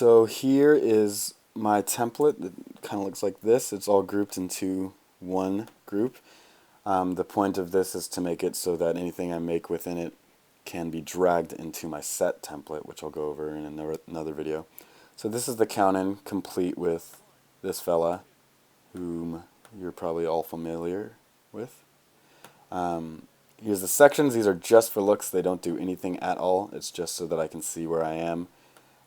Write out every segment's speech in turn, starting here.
So here is my template. It kind of looks like this. It's all grouped into one group. The point of this is to make it so that anything I make within it can be dragged into my set template, which I'll go over in another video. So this is the count-in complete with this fella, whom you're probably all familiar with. Here's the sections. These are just for looks. They don't do anything at all. It's just so that I can see where I am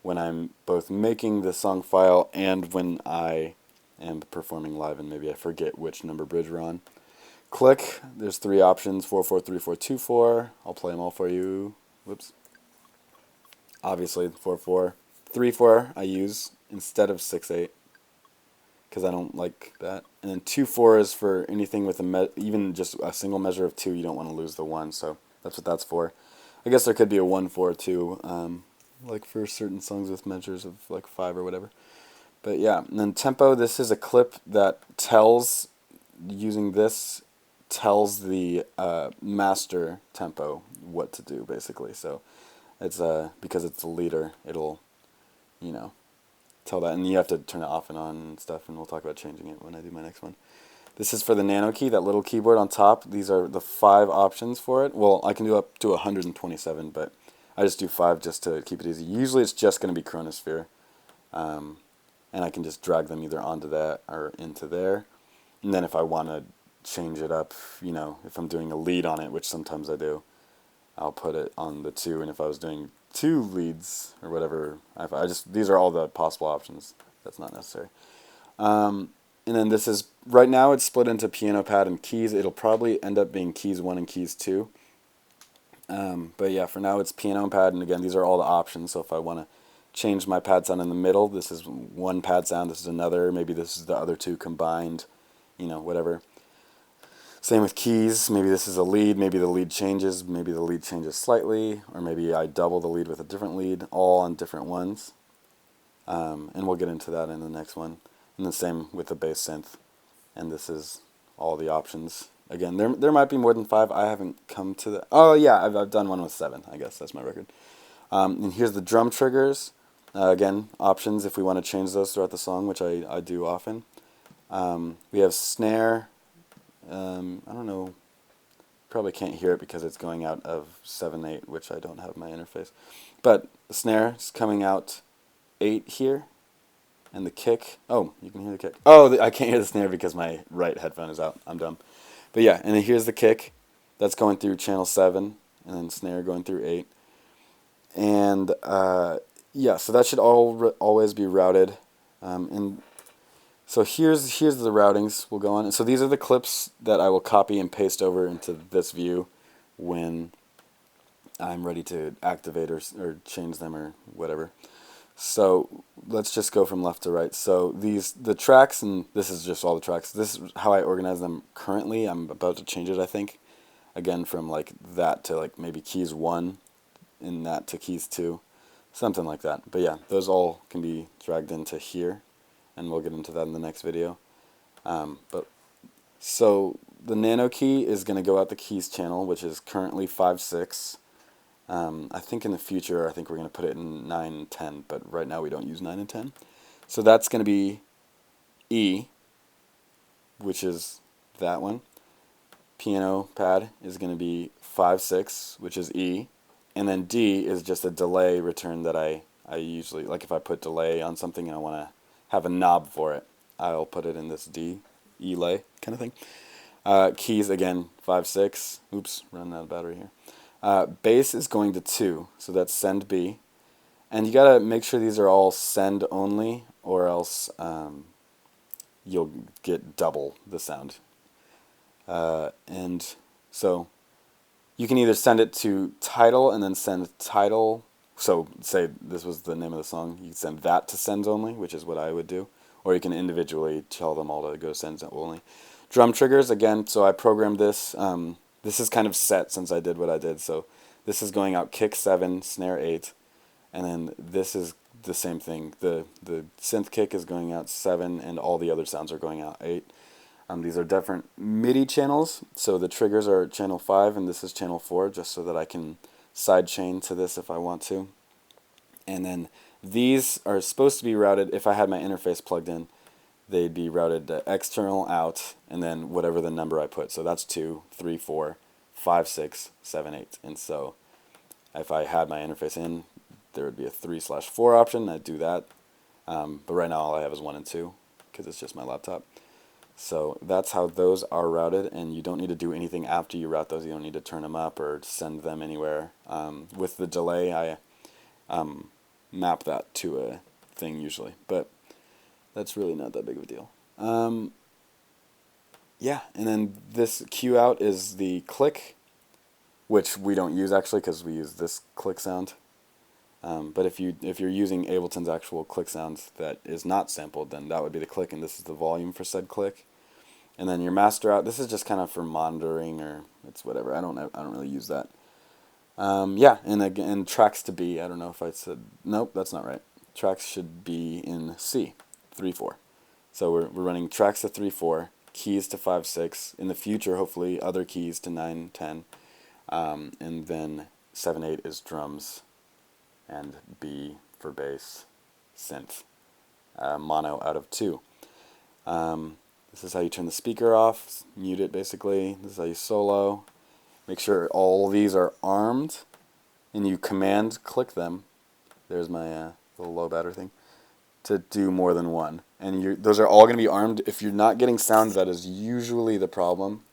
when I'm both making the song file and when I am performing live, and maybe I forget which number bridge we're on. Click. There's three options: 4/4, 3/4, 2/4. I'll play them all for you. Whoops. Obviously, 4/4, 3/4 I use instead of 6/8 because I don't like that. And then 2/4 is for anything with even just a single measure of 2. You don't want to lose the 1, so that's what that's for. I guess there could be a 1/4 too, like for certain songs with measures of like 5 or whatever. But yeah, and then tempo. This is a clip that tells, using this, tells the master tempo what to do basically. So it's because it's the leader, it'll, you know, tell that, and you have to turn it off and on and stuff, and we'll talk about changing it when I do my next one. This is for the nano key, that little keyboard on top. These are the 5 options for it. Well, I can do up to 127, but I just do 5 just to keep it easy. Usually it's just going to be Chronosphere, and I can just drag them either onto that or into there. And then if I want to change it up, you know, if I'm doing a lead on it, which sometimes I do, I'll put it on the 2, and if I was doing 2 leads or whatever, these are all the possible options. That's not necessary. And then this is, right now it's split into piano pad and keys. It'll probably end up being keys 1 and keys 2. But yeah, for now it's piano and pad, and again, these are all the options. So if I want to change my pad sound in the middle, this is one pad sound, this is another, maybe this is the other 2 combined, you know, whatever. Same with keys. Maybe this is a lead, maybe the lead changes, maybe the lead changes slightly, or maybe I double the lead with a different lead, all on different ones. And we'll get into that in the next one. And the same with the bass synth. And this is all the options. Again, there might be more than 5. I haven't come to the... Oh yeah, I've done one with 7. I guess that's my record. And here's the drum triggers. Again, options if we want to change those throughout the song, which I do often. We have snare. I don't know, probably can't hear it because it's going out of 7/8, which I don't have my interface. But the snare is coming out 8 here, and the kick, oh, you can hear the kick. Oh, I can't hear the snare because my right headphone is out. I'm dumb. But yeah, and then here's the kick. That's going through channel 7, and then snare going through 8. And yeah, so that should always be routed. And so here's the routings we'll go on. So these are the clips that I will copy and paste over into this view when I'm ready to activate or change them or whatever. So let's just go from left to right. So the tracks, and this is just all the tracks. This is how I organize them currently. I'm about to change it, I think. Again, from like that to like maybe keys 1, and that to keys 2. Something like that. But yeah, those all can be dragged into here, and we'll get into that in the next video. So the nano key is going to go out the keys channel, which is currently 5/6. I think in the future, I think we're going to put it in 9 and 10, but right now we don't use 9 and 10. So that's going to be E, which is that one. Piano pad is going to be 5/6, which is E. And then D is just a delay return that I usually, like if I put delay on something and I want to have a knob for it, I'll put it in this D, E-lay kind of thing. Keys, again, 5/6. Oops, running out of battery here. Bass is going to 2, so that's send B. And you got to make sure these are all send only, or else you'll get double the sound. And so you can either send it to title and then send title. So say this was the name of the song, you can send that to sends only, which is what I would do. Or you can individually tell them all to go sends only. Drum triggers, again, so I programmed this. This is kind of set since I did what I did. So this is going out kick 7, snare 8. And then this is the same thing. The synth kick is going out 7, and all the other sounds are going out 8. These are different MIDI channels, so the triggers are channel 5 and this is channel 4, just so that I can sidechain to this if I want to. And then These are supposed to be routed, if I had my interface plugged in, they'd be routed to external out, and then whatever the number I put. So that's 2, 3, 4, 5, 6, 7, 8. And so if I had my interface in, there would be a 3/4 option. I'd do that. But right now all I have is 1 and 2 because it's just my laptop. So that's how those are routed, and you don't need to do anything after you route those. You don't need to turn them up or send them anywhere. With the delay, I map that to a thing usually, but that's really not that big of a deal. Yeah, and then this Q out is the click, which we don't use actually because we use this click sound. But if you're using Ableton's actual click sound that is not sampled, then that would be the click, and this is the volume for said click. And then your master out. This is just kind of for monitoring, or it's whatever. I don't really use that. Yeah, and again, tracks to be. I don't know if I said nope. That's not right. Tracks should be in C, 3/4. So we're running tracks to 3/4, keys to 5/6. In the future, hopefully, other keys to 9/10, and then 7/8 is drums, and B for bass, synth, mono out of 2. This is how you turn the speaker off, mute it basically. This is how you solo. Make sure all these are armed, and you command click them. There's my little low battery thing, to do more than one. And those are all going to be armed. If you're not getting sound, that is usually the problem.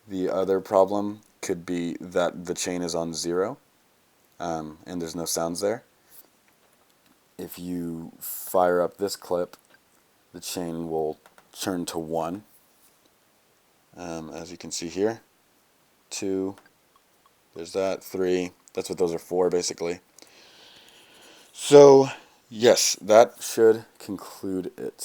The other problem could be that the chain is on 0, and there's no sounds there. If you fire up this clip, the chain will turn to 1, as you can see here. 2, there's that, 3, that's what those are for basically. So yes, that should conclude it.